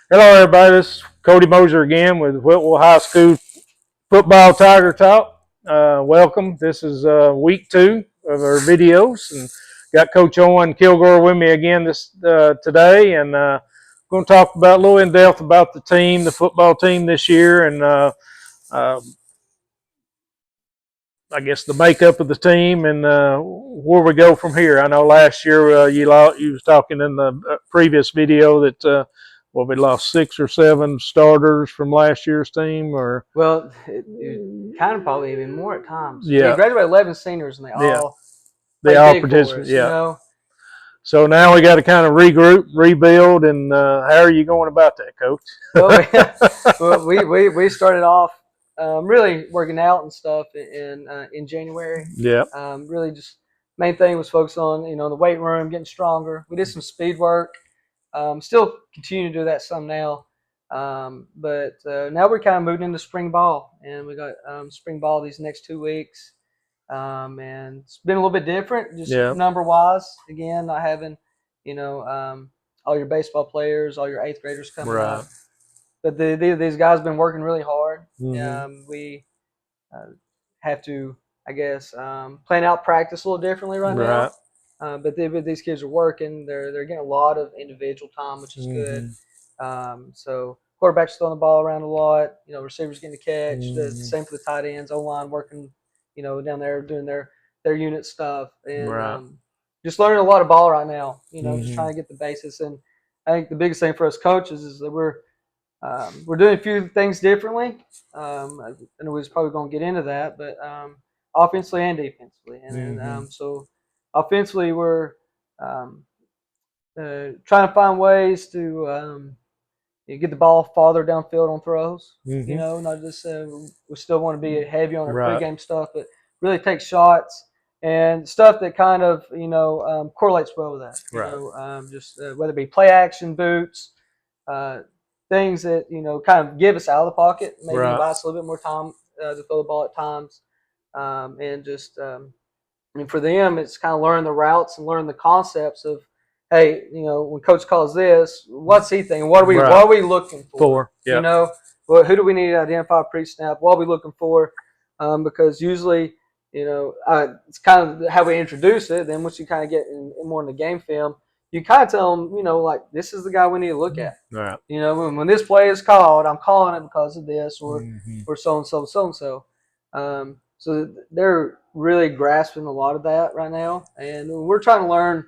Hello, everybody. This is Cody Moser again with Whitwell High School Football Tiger Talk. Welcome. This is week 2 of our videos, and got Coach Owen Kilgore with me again today, and going to talk about a little in depth about the team, the football team this year, and uh, I guess the makeup of the team and where we go from here. I know last year you was talking in the previous video that we lost 6 or 7 starters from last year's team, or well, it kind of probably even more at times. Yeah, we graduated 11 seniors, and they all participate. Yeah. Yeah. So now we got to kind of regroup, rebuild, and how are you going about that, Coach? Well, we started off really working out and stuff in January. Yeah. Really, just main thing was focus on the weight room, getting stronger. We did some speed work. Still continue to do that some now. But now we're kind of moving into spring ball, and we got spring ball these next 2 weeks. And it's been a little bit different, just number wise. Again, not having, all your baseball players, all your 8th graders coming up. But these guys have been working really hard. Mm-hmm. We have to, I guess, plan out practice a little differently right now. But these kids are working. They're getting a lot of individual time, which is good. So quarterbacks throwing the ball around a lot. Receivers getting to catch. The same for the tight ends. O-line working, down there doing their unit stuff, and just learning a lot of ball right now. Just trying to get the basics. And I think the biggest thing for us coaches is that we're doing a few things differently. I know we was probably going to get into that, but offensively and defensively. And so offensively, we're trying to find ways to get the ball farther downfield on throws. Not just we still want to be heavy on our pregame stuff, but really take shots and stuff that kind of correlates well with that. Just whether it be play action, boots, things that kind of give us out of the pocket, maybe buy us a little bit more time to throw the ball at times, and just for them, it's kind of learning the routes and learning the concepts of, hey, when coach calls this, what's he thinking? What are we looking for? Who do we need to identify pre-snap? What are we looking for? Because usually, it's kind of how we introduce it. Then once you kind of get more in the game film, you kind of tell them, like, this is the guy we need to look at. When this play is called, I'm calling it because of this, or so and so. So they're really grasping a lot of that right now, and we're trying to learn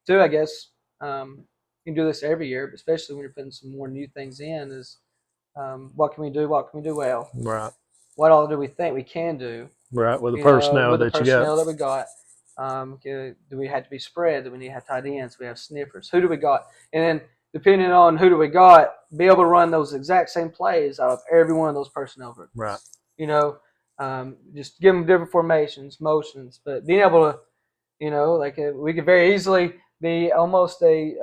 too. I guess you can do this every year, but especially when you're putting some more new things in. Is what can we do? What can we do well? What all do we think we can do? With the personnel that we got. Do we have to be spread? Do we need to have tight ends? Do we have sniffers? Who do we got? And then depending on who do we got, be able to run those exact same plays out of every one of those personnel groups. Just give them different formations, motions, but being able to, we could very easily be almost I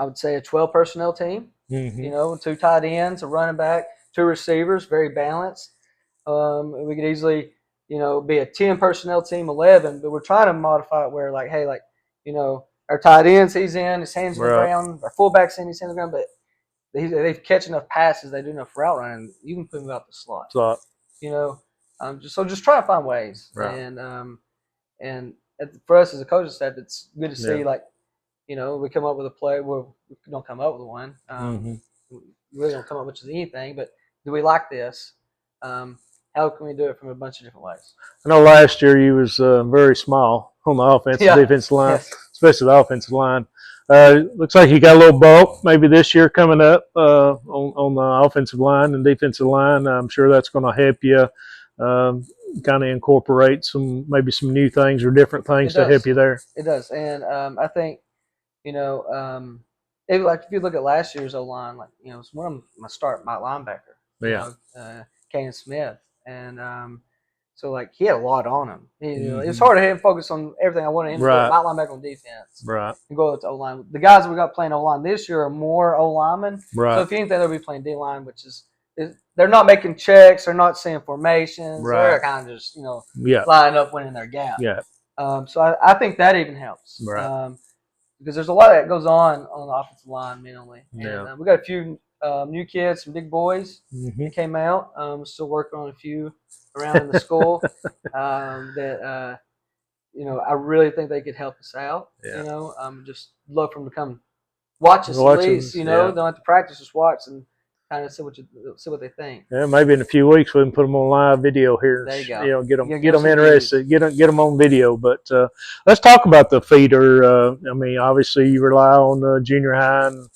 would say a 12 personnel team. 2 tight ends, a running back, 2 receivers, very balanced. We could easily, be a 10 personnel team, 11, but we're trying to modify it where, like, hey, our tight ends, he's in, his hands on the ground, our fullback's in, his hands on the ground, but they catch enough passes, they do enough route running, you can put them out the slot. Just try to find ways, and for us as a coaching staff, it's good to see we come up with a play. We don't come up with one. We really don't come up with anything, but do we like this? How can we do it from a bunch of different ways? I know last year you was very small on the offensive defensive line, especially the offensive line. Looks like you got a little bulk maybe this year coming up on the offensive line and defensive line. I'm sure that's going to help you kind of incorporate some new things or different things to help you there. It does, and I think if you look at last year's O-line, it's one of them. I start my linebacker, Kane Smith, and so he had a lot on him. It was hard to have him focus on everything I wanted him to do. My linebacker on defense, and go to O-line. The guys we got playing O-line this year are more O-linemen. So if anything, they'll be playing D-line, which is they're not making checks, they're not seeing formations, they're kind of just lining up, winning their gap. So I think that even helps. because there's a lot that goes on the offensive line mainly. Yeah. And we got a few new kids, some big boys Mm-hmm. that came out. We're still working on a few around in the school that I really think they could help us out. Yeah. Just love for them to come watch us at least. Yeah. Don't have to practice, just watch and kind of see what they think. Yeah, maybe in a few weeks we can put them on live video here. There you go. Get them some interested, get them on video. But let's talk about the feeder. I mean, obviously you rely on the junior high and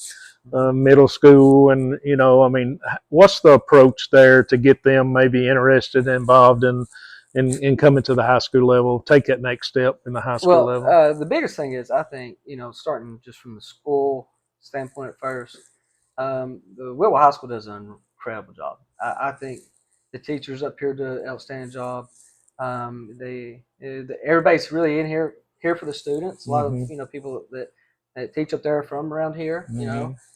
middle school, and I mean, what's the approach there to get them maybe interested, and involved in coming to the high school level, take that next step in the high school level? The biggest thing is, I think, starting just from the school standpoint at first, the Whitwell High School does an incredible job. I think the teachers up here do an outstanding job. Everybody's really in here for the students. A lot of people that teach up there from around here.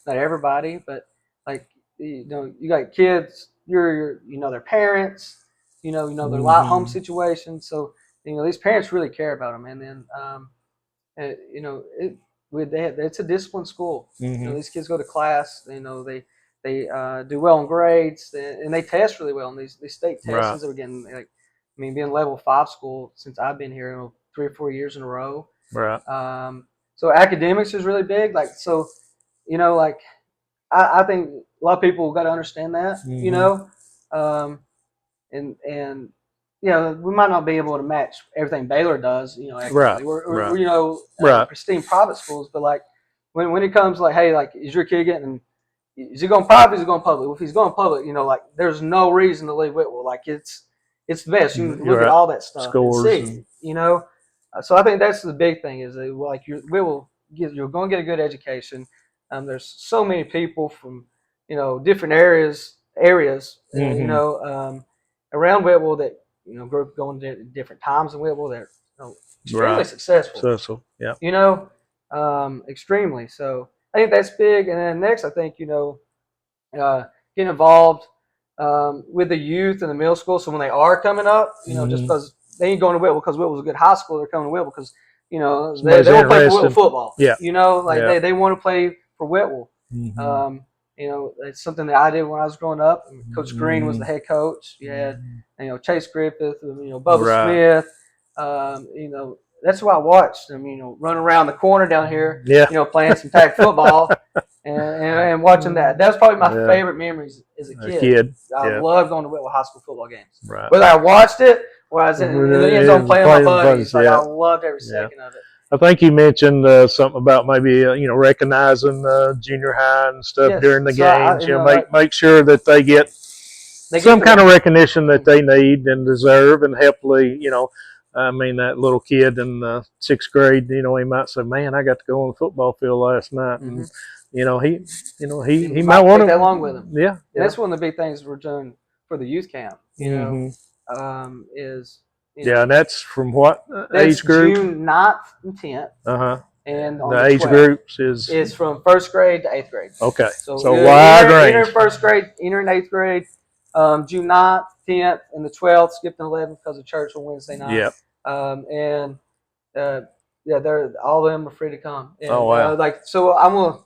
Not everybody, but like you got kids. You're their parents. Their lot home situation. So these parents really care about them, and then it's a disciplined school. These kids go to class. They do well in grades, and they test really well in these state tests. Right. That we're getting, being level 5 school since I've been here 3 or 4 years in a row. Right. So academics is really big. I think a lot of people got to understand that. And we might not be able to match everything Baylor does. Right. We're pristine private schools, but like when it comes hey, is your kid getting? Is he going private? Is he going public? Well, if he's going public, there's no reason to leave Whitwell. It's the best. You can look at all that stuff Scores and see. So I think that's the big thing is Whitwell, you're going to get a good education. There's so many people from different areas around Whitwell that grew up going to different times in Whitwell. They're extremely successful. Yeah. Extremely. So I think that's big. And then next, I think getting involved with the youth and the middle school. So when they are coming up, just because they ain't going to Whitwell because Whitwell's a good high school, they're coming to Whitwell because they want to play for Whitwell football. Yeah. They want to play for Whitwell. It's something that I did when I was growing up. Coach Green was the head coach. You had Chase Griffith, Bubba Smith. That's who I watched them. Run around the corner down here. Yeah. Playing some tag football and watching that. That's probably my favorite memories as a kid. I loved going to Whitwell High School football games. Right. Whether I watched it or I was in the end zone playing with my buddies. I loved every second of it. I think you mentioned something about maybe recognizing junior high and stuff during the games. Make sure that they get some kind of recognition that they need and deserve, and hopefully, I mean, that little kid in the 6th grade, he might say, "Man, I got to go on the football field last night," and he might want to take that along with him. Yeah, that's one of the big things we're doing for the youth camp. And that's from what age group? June 9th and 10th. And the age groups is from 1st grade to 8th grade. Okay, so wide range. Enter 1st grade, enter in 8th grade. June 9th, 10th, and the 12th. Skipped an 11th because of church on Wednesday night. Yep. They're all of them are free to come. And, oh wow! So I'm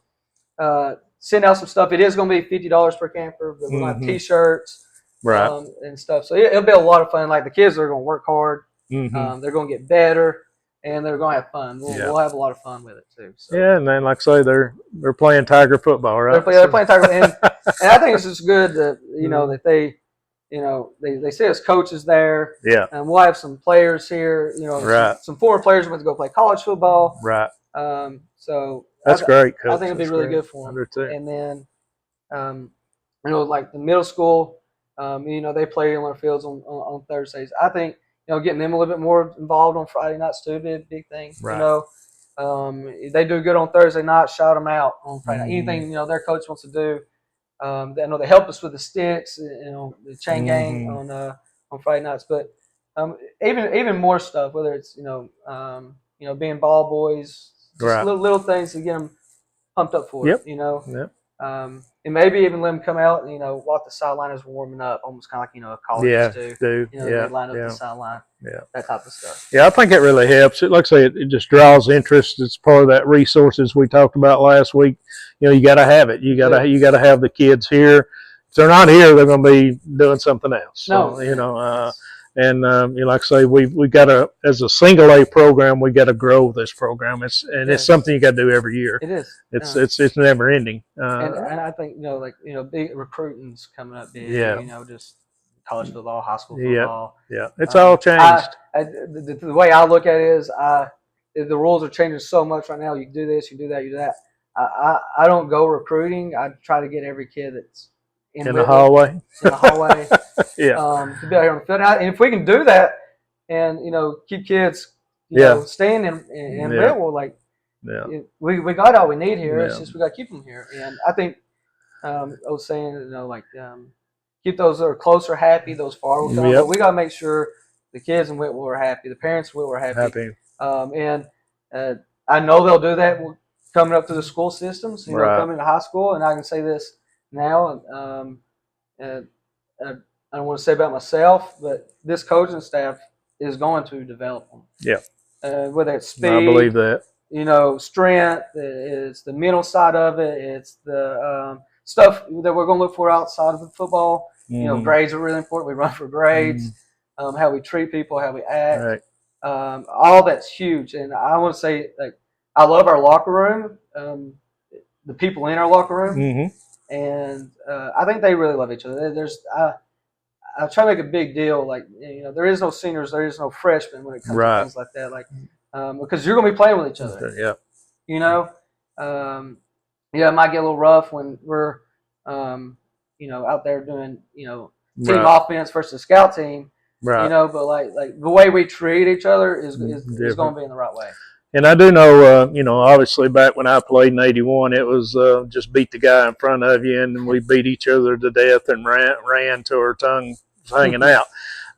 gonna send out some stuff. It is gonna be $50 per camper, but we'll have T-shirts. Right. And stuff. So it'll be a lot of fun. The kids are going to work hard. They're going to get better, and they're going to have fun. We'll have a lot of fun with it too. So. Yeah, and then like I say, they're playing Tiger football, right? They're playing Tiger, and I think it's just good that that they see us coaches there. Yeah. And we'll have some players here. Right. Some former players went to go play college football. Right. So that's great, Coach. I think it'll be really good for them. And then, the middle school. They play on our fields on Thursdays. I think, getting them a little bit more involved on Friday nights too would be a big thing. Right. They do good on Thursday night, shout them out on Friday night. Anything, their coach wants to do. They help us with the sticks, the chain gang on Friday nights. But even more stuff, whether it's, being ball boys, just little things to get them pumped up for it. Yep. and maybe even let them come out and walk the sideline as we're warming up, almost kind of like colleges do. They line up the sideline, that type of stuff. Yeah, I think it really helps. Like I say, it just draws interest. It's part of that resources we talked about last week. You got to have it. You got to have the kids here. If they're not here, they're going to be doing something else. So, and like I say, we got to, as a single A program, we got to grow this program. It's something you got to do every year. It is. It's never ending. And I think big recruiting's coming up big. Just college football, high school football. Yeah. It's all changed. The way I look at it is, the rules are changing so much right now. You do this, you do that, you do that. I don't go recruiting. I try to get every kid that's in the hallway. To be out here on the field. And if we can do that, and keep kids, staying in Whitwell, we got all we need here. It's just we got to keep them here. And I think I was saying, keep those that are closer happy, those far away. But we got to make sure the kids in Whitwell are happy, the parents in Whitwell are happy. And I know they'll do that coming up through the school systems, coming to high school. And I can say this now, and I don't want to say about myself, but this coaching staff is going to develop them. Yeah. Whether it's speed, I believe that. Strength, it's the mental side of it, it's the stuff that we're going to look for outside of the football. Grades are really important. We run for grades, how we treat people, how we act. Right. All that's huge. And I want to say, I love our locker room, the people in our locker room, and I think they really love each other. I try to make a big deal, there is no seniors, there is no freshmen when it comes to things like that, because you're going to be playing with each other. It might get a little rough when we're, out there doing, team offense versus scout team. Right. But like the way we treat each other is going to be in the right way. And I do know, obviously back when I played in '81, it was just beat the guy in front of you, and we beat each other to death and ran till our tongue was hanging out.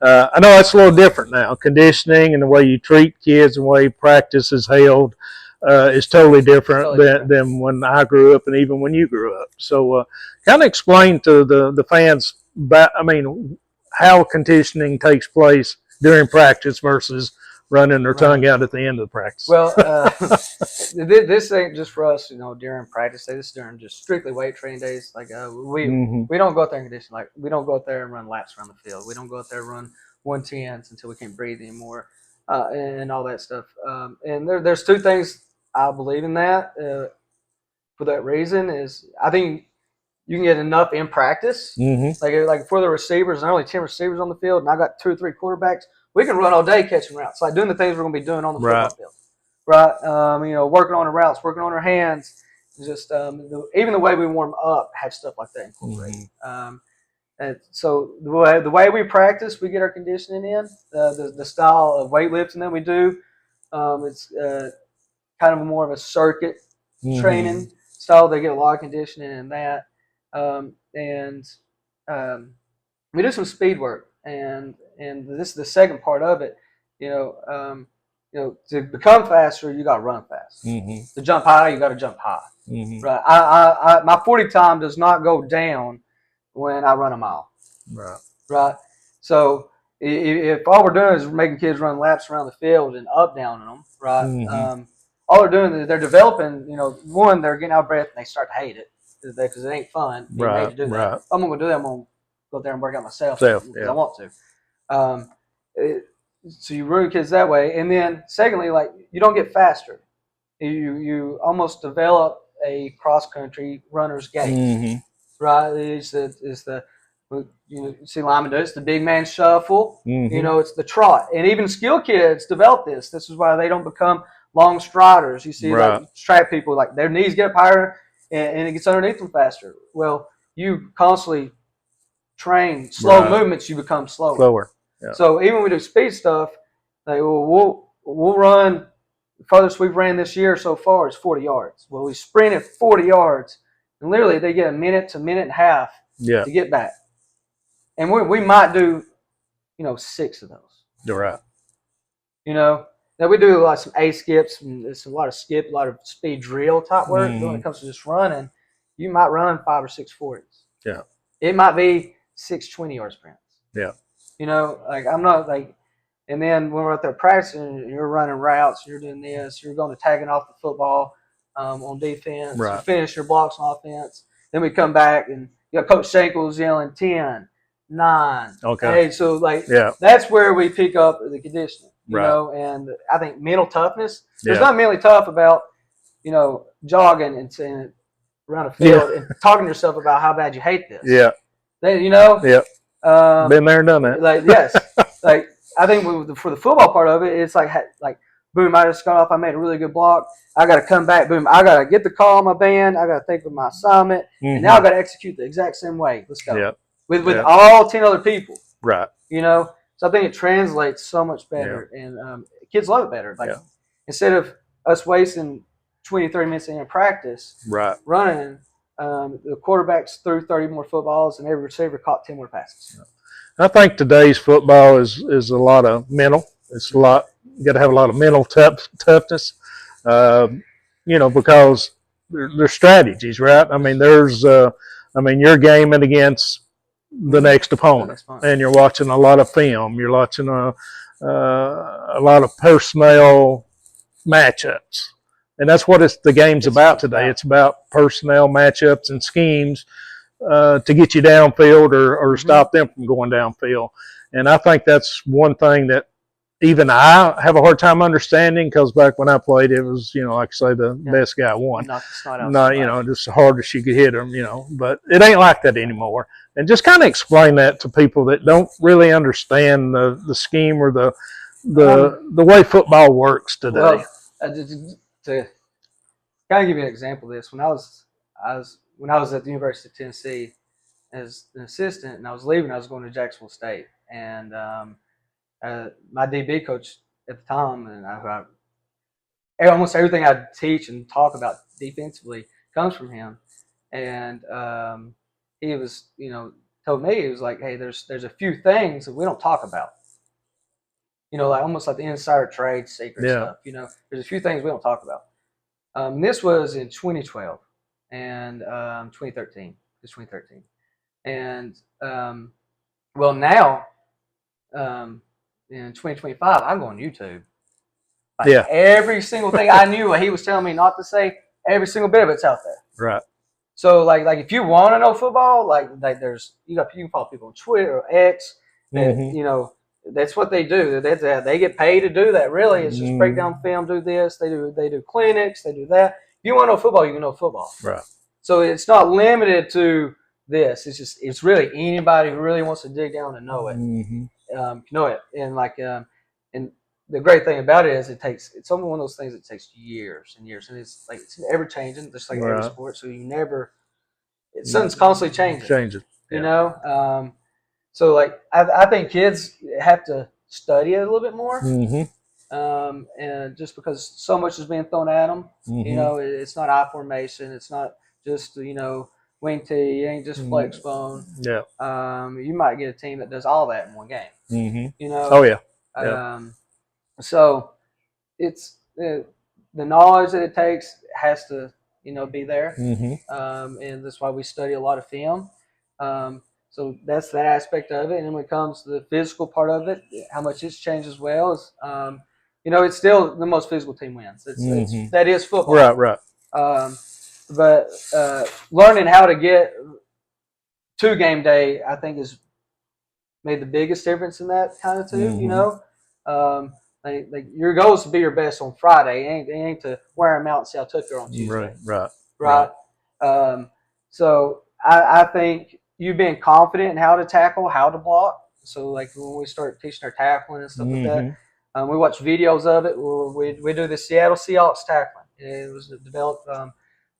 I know it's a little different now. Conditioning and the way you treat kids and the way practice is held is totally different than when I grew up and even when you grew up. So kind of explain to the fans, how conditioning takes place during practice versus running their tongue out at the end of the practice. Well, this ain't just for us, during practice day. This is during just strictly weight training days. We don't go out there and condition. We don't go out there and run laps around the field. We don't go out there and run 110s until we can't breathe anymore, and all that stuff. And there's two things I believe in that. For that reason is I think you can get enough in practice. Like for the receivers, there are only 10 receivers on the field, and I got 2 or 3 quarterbacks. We can run all day catching routes, doing the things we're going to be doing on the football field, right? Working on the routes, working on our hands, just even the way we warm up had stuff like that incorporated. And so the way we practice, we get our conditioning in, the style of weightlifting that we do. It's kind of more of a circuit training style. They get a lot of conditioning in that, and we do some speed work. And this is the second part of it. To become faster, you got to run fast. To jump high, you got to jump high. Right. I my 40 time does not go down when I run a mile. Right. So if all we're doing is making kids run laps around the field and up down them, right? All they're doing is they're developing. One, they're getting out of breath and they start to hate it because it ain't fun. Being made to do that. If I'm gonna do that, I'm gonna go there and work out myself because I want to. So you ruin kids that way, and then secondly, you don't get faster. You almost develop a cross country runner's gait, right? It's the you see linemen do it. It's the big man shuffle. It's the trot, and even skill kids develop this. This is why they don't become long striders. You see, track people their knees get up higher and it gets underneath them faster. Well, you constantly train slow movements, you become slower. Yeah. So even when we do speed stuff, we'll run. The farthest we've ran this year so far is 40 yards. Well, we sprinted 40 yards, and literally they get a minute to minute and a half to get back. And we might do, 6 of those. You're right. Now we do some A skips and a lot of a lot of speed drill type work when it comes to just running. you might run 5 or 6 40s. Yeah. It might be 6 20-yard sprints. Yeah. You know, like I'm not like, and then when we're out there practicing, you're running routes, you're doing this, you're going to tagging off the football on defense, Right. you finish your blocks on offense. Then we come back and you got Coach Shankles yelling 10, 9. Okay. Hey, so like Yeah. that's where we pick up the conditioning, you Right. know, and I think mental toughness. There's Yeah. not mentally tough about, you know, jogging and saying around a field and talking to yourself about how bad you hate this. Yeah. Then, you know, Been there and done that. like yes, like I think for the football part of it, it's like boom, I just got off, I made a really good block. I got to come back, boom, I got to get the call on my band, I got to think of my assignment, and now I got to execute the exact same way. Let's go. Yeah. With all 10 other people. Right. You know, so I think it translates so much better, and kids love it better. Like instead of us wasting 20, 30 minutes in practice, running. The quarterbacks threw 30 more footballs, and every receiver caught 10 more passes. I think today's football is a lot of mental. It's a lot. You got to have a lot of mental toughness. You know, because there's strategies, right? I mean, you're gaming against the next opponent, and you're watching a lot of film. You're watching a lot of personnel matchups. And that's what the game's about today. It's about personnel matchups and schemes to get you downfield or stop them from going downfield. And I think that's one thing that even I have a hard time understanding, because back when I played, it was, you know, like I say, the best guy won. Not you know, just the hardest you could hit them, you know. But it ain't like that anymore. And just kind of explain that to people that don't really understand the scheme or the way football works today. Well, to kind of give you an example of this, when I was at the University of Tennessee as an assistant, and I was leaving, I was going to Jacksonville State, and my DB coach at the time, and almost everything I teach and talk about defensively comes from him, and he was, you know, told me, he was like, hey, there's a few things that we don't talk about. You know, like almost like the insider trade secret stuff. You know, there's a few things we don't talk about. This was in 2012 and 2013. It's 2013. And, well, now in 2025, I go on YouTube. Like every single thing I knew what he was telling me not to say, every single bit of it's out there. Right. So, like if you want to know football, like there's you can follow people on Twitter or X. That, you know, that's what they do. They get paid to do that. Really, it's just break down film, do this. They do clinics. They do that. If you want to know football, you can know football. Right. So it's not limited to this. It's really anybody who really wants to dig down and know it. Know it. And and the great thing about it is it's only one of those things that takes years and years, and it's ever changing, just like every sport. So you never, something's constantly changing. You know. So, like, I think kids have to study it a little bit more, and just because so much is being thrown at them, you know, it's not I formation, it's not just, you know, wing tee, it ain't just flex bone. Yeah. You might get a team that does all that in one game. You know. Oh yeah. So it's the knowledge that it takes has to, you know, be there, and that's why we study a lot of film. So that's that aspect of it. And then when it comes to the physical part of it, how much it's changed as well is, you know, it's still the most physical team wins. That is football. Right. But learning how to get to game day, I think, has made the biggest difference in that kind of too. You know, like your goal is to be your best on Friday. It ain't to wear them out and see how tough you're on Tuesday. Right. So I think you being confident in how to tackle, how to block. So, like, when we start teaching our tackling and stuff like that, we watch videos of it. We do the Seattle Seahawks tackling. It was developed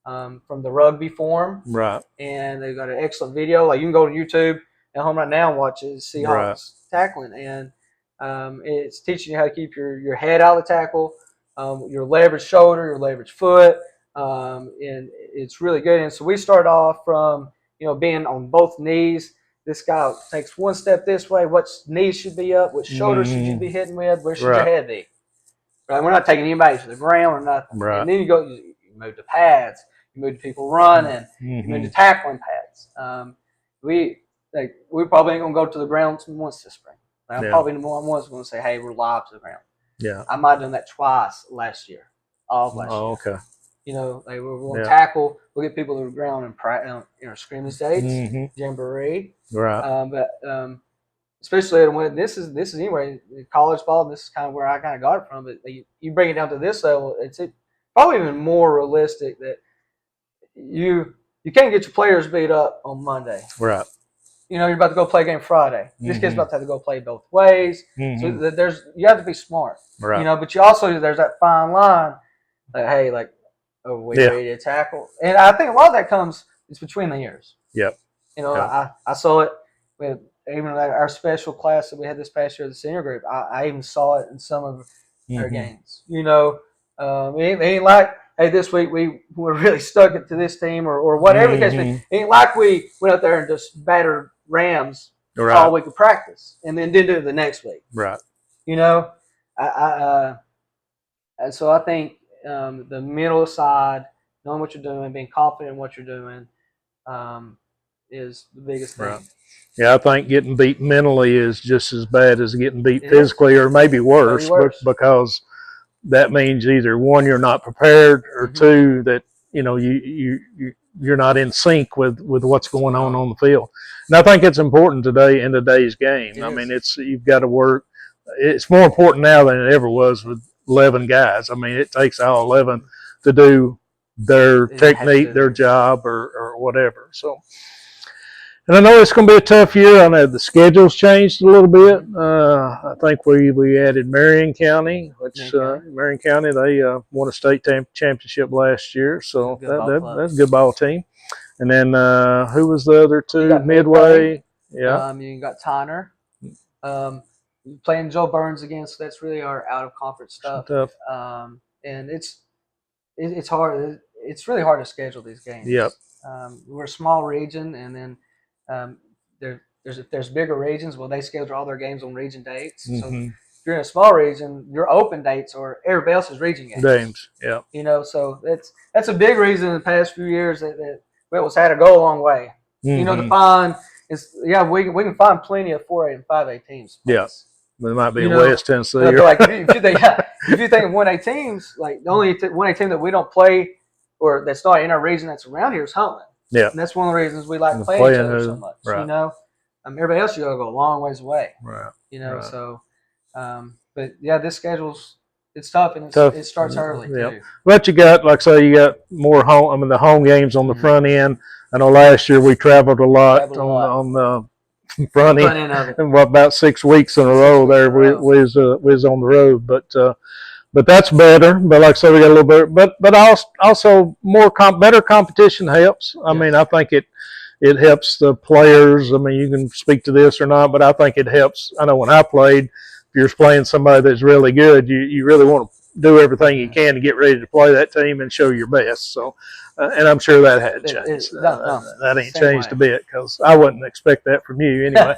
from the rugby form. Right. And they've got an excellent video. Like, you can go to YouTube at home right now and watch it, Seahawks tackling. And it's teaching you how to keep your head out of the tackle, your leverage shoulder, your leverage foot. And it's really good. And so we start off from, you know, being on both knees. This guy takes one step this way. What knees should be up? What shoulders should you be hitting with? Where should your head be? Right. We're not taking anybody to the ground or nothing. Right. And then you move to pads. you move to people running, you move to tackling pads. We probably ain't gonna go to the ground once this spring. Like, I'm probably once going to say, hey, we're live to the ground. Yeah. I might have done that twice last year, all of last year. Okay. You know, like we're going to tackle. We'll get people to the ground and scrimmage dates, jamboree. Right. Especially when this is anyway college ball. And this is kind of where I kind of got it from. But you bring it down to this level, it's probably even more realistic that you can't get your players beat up on Monday. Right. You know, you're about to go play a game Friday. This kid's about to have to go play both ways. So you have to be smart. Right. You know, but you also there's that fine line. Like, hey, like, are we ready to tackle? And I think a lot of that comes it's between the years. Yep. You know, I saw it with even our special class that we had this past year, the senior group. I even saw it in some of their games. You know, it ain't like, hey, this week we were really stuck it to this team or whatever the case may be. It ain't like we went out there and just battered Rams all week of practice and then didn't do it the next week. Right. You know, and so I think the mental side, knowing what you're doing, being confident in what you're doing, is the biggest thing. Right. Yeah, I think getting beat mentally is just as bad as getting beat physically, or maybe worse. Because that means either one, you're not prepared, or two, that you're not in sync with what's going on the field. And I think it's important today in today's game. I mean, you've got to work. It's more important now than it ever was with 11 guys. I mean, it takes all 11 to do their technique, their job, or whatever. So, and I know it's going to be a tough year. I know the schedule's changed a little bit. I think we added Marion County, which Marion County, they won a state championship last year. So that's a good ball team. And then who was the other two? Midway. Yeah. You got Tyner. Playing Joe Burns again, so that's really our out of conference stuff. And it's hard. It's really hard to schedule these games. Yep. We're a small region, and then there's bigger regions. Well, they schedule all their games on region dates. So if you're in a small region, your open dates are everybody else's region games. Yeah. You know, so that's a big reason in the past few years that Whitwell's had to go a long way. You know, to find we can find plenty of 4A and 5A teams. Yes. There might be West Tennessee. Like if you think of 1A teams, like the only 1A team that we don't play or that's not in our region that's around here is Huntland. Yeah, and that's one of the reasons we like playing each other so much. Right. You know, everybody else you got to go a long ways away. Right. You know, so but yeah, this schedule's it's tough and it starts early too. But you got, like I say, you got more home. I mean, the home games on the front end. I know last year we traveled a lot on the front end of it. And about 6 weeks in a row there, we was on the road. But that's better. But like I said, we got a little bit. But also better competition helps. I mean, I think it helps the players. I mean, you can speak to this or not, but I think it helps. I know when I played, if you're playing somebody that's really good, you really want to do everything you can to get ready to play that team and show your best. So, and I'm sure that hadn't changed. That ain't changed a bit, because I wouldn't expect that from you anyway.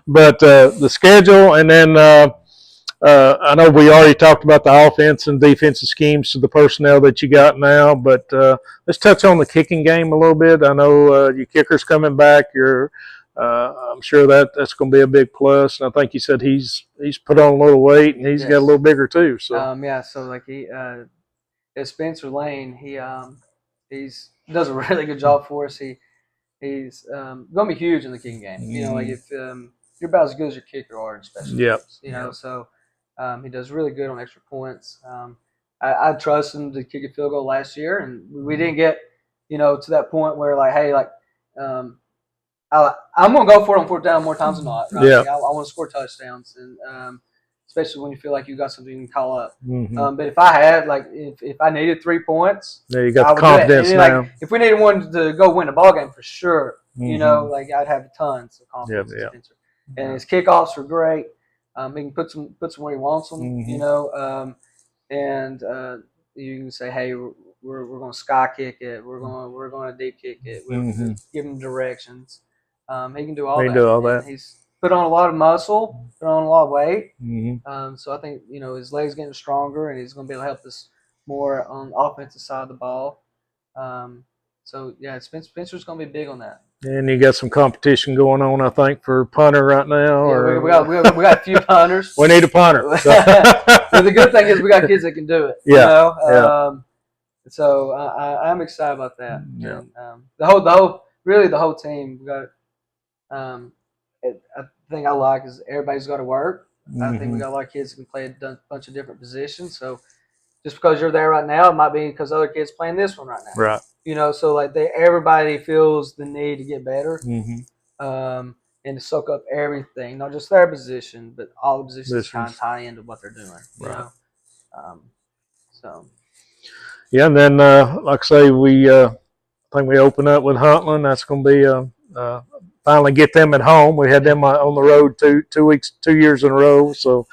but the schedule, and then I know we already talked about the offense and defensive schemes to the personnel that you got now, but let's touch on the kicking game a little bit. I know your kicker's coming back. I'm sure that's going to be a big plus. And I think you said he's put on a little weight and he's got a little bigger too. So so like Spencer Lane, he does a really good job for us. He's going to be huge in the kicking game. You know, like if you're about as good as your kicker are in special teams. You know, so he does really good on extra points. I trust him to kick a field goal last year, and we didn't get to that point where like, hey, like I'm going to go for it on 4th down more times than not. Right? Yeah. Like, I want to score touchdowns, and especially when you feel like you got something you can call up. But if I had, like, if I needed 3 points, you got the confidence then, now. Like, if we needed one to go win the ball game for sure, like I'd have tons of confidence in Spencer. And his kickoffs are great. He can put some where he wants them. And you can say, hey, we're going to sky kick it. We're going to deep kick it. We'll give him directions. He can do all that. He's put on a lot of muscle, put on a lot of weight. So I think his legs getting stronger, and he's going to be able to help us more on the offensive side of the ball. So yeah, Spencer's going to be big on that. And you got some competition going on, I think, for punter right now. Yeah, we got a few punters. We need a punter. So. Well, the good thing is we got kids that can do it. Yeah. You know? Yeah. So I'm excited about that. Yeah. And, the whole team. We got. A thing I like is everybody's got to work. I think we got a lot of kids who can play a bunch of different positions. So just because you're there right now, it might be because other kids playing this one right now. Right. You know, so like everybody feels the need to get better, and to soak up everything, not just their position, but all the positions kind of tie into what they're doing. You know, so. Yeah, and then like I say, I think we open up with Huntland. That's going to be finally get them at home. We had them on the road 2 years in a row, so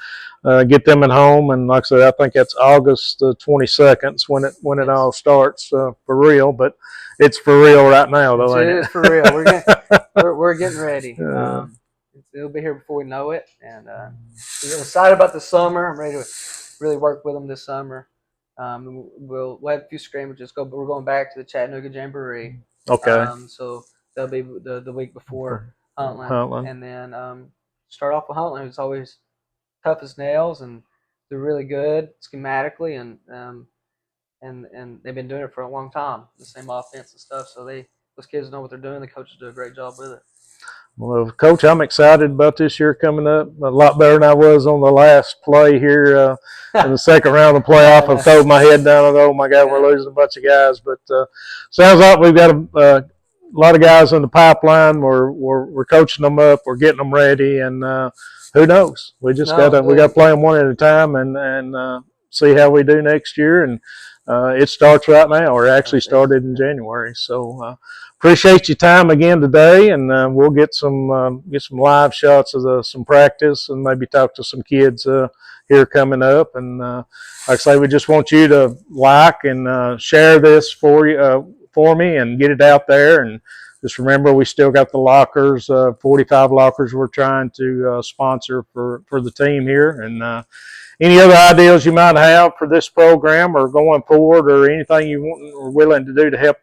get them at home. And like I said, I think that's August 22nd when it all starts for real. But it's for real right now, though. It is for real. We're getting ready. It'll be here before we know it, and we're excited about the summer. I'm ready to really work with them this summer. We'll have a few scrimmages. We're going back to the Chattanooga Jamboree. Okay. So that'll be the week before Huntland. And then start off with Huntland. It's always tough as nails, and they're really good schematically, and they've been doing it for a long time. The same offense and stuff. So those kids know what they're doing. The coaches do a great job with it. Well, Coach, I'm excited about this year coming up. A lot better than I was on the last play here in the second round of the playoff. I've thrown my head down and, oh, my God, we're losing a bunch of guys. But sounds like we've got a lot of guys in the pipeline. We're coaching them up. We're getting them ready. And who knows? We just got to play them one at a time and see how we do next year. And it starts right now, or actually started in January. So appreciate your time again today, and we'll get some live shots of some practice and maybe talk to some kids here coming up. And like I say, we just want you to like and share this for me and get it out there. And just remember, we still got the lockers, 45 lockers we're trying to sponsor for the team here. And any other ideas you might have for this program or going forward, or anything you want or willing to do to help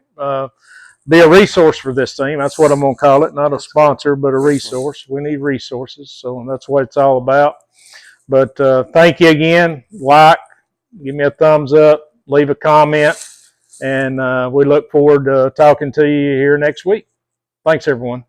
be a resource for this team. That's what I'm going to call it. Not a sponsor, but a resource. We need resources, so that's what it's all about. But thank you again. Like, give me a thumbs up, leave a comment, and we look forward to talking to you here next week. Thanks, everyone.